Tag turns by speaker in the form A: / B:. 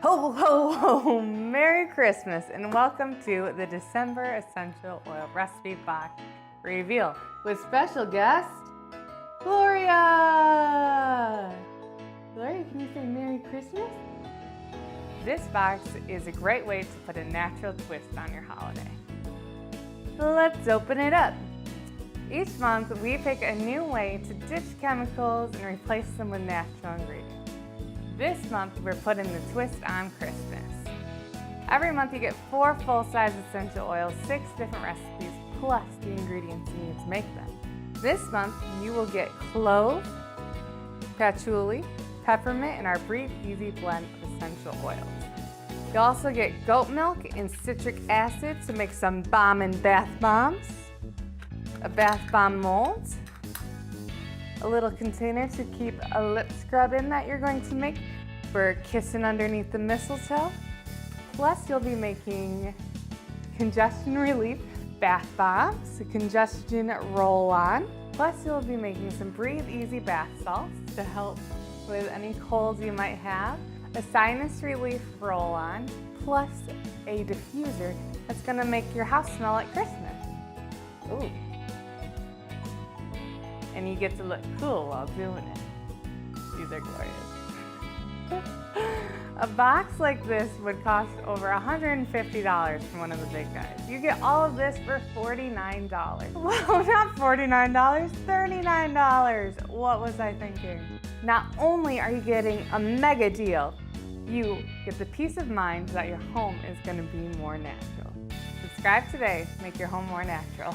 A: Ho, ho, ho! Merry Christmas and welcome to the December Essential Oil Recipe Box Reveal with special guest, Gloria! Gloria, can you say Merry Christmas? This box is a great way to put a natural twist on your holiday. Let's open it up. Each month we pick a new way to ditch chemicals and replace them with natural ingredients. This month, we're putting the twist on Christmas. Every month you get 4 full-size essential oils, 6 different recipes, plus the ingredients you need to make them. This month, you will get clove, patchouli, peppermint, and our Breathe Easy blend of essential oils. You'll also get goat milk and citric acid to make some bomb-in bath bombs, a bath bomb mold, a little container to keep a lip scrub in that you're going to make for kissing underneath the mistletoe. Plus you'll be making congestion relief bath bombs, a congestion roll-on. Plus you'll be making some Breathe Easy bath salts to help with any colds you might have, a sinus relief roll-on, plus a diffuser that's gonna make your house smell like Christmas. Ooh. And you get to look cool while doing it. These are glorious. A box like this would cost over $150 from one of the big guys. You get all of this for $49. Well, not $49, $39. What was I thinking? Not only are you getting a mega deal, you get the peace of mind that your home is going to be more natural. Subscribe today, make your home more natural.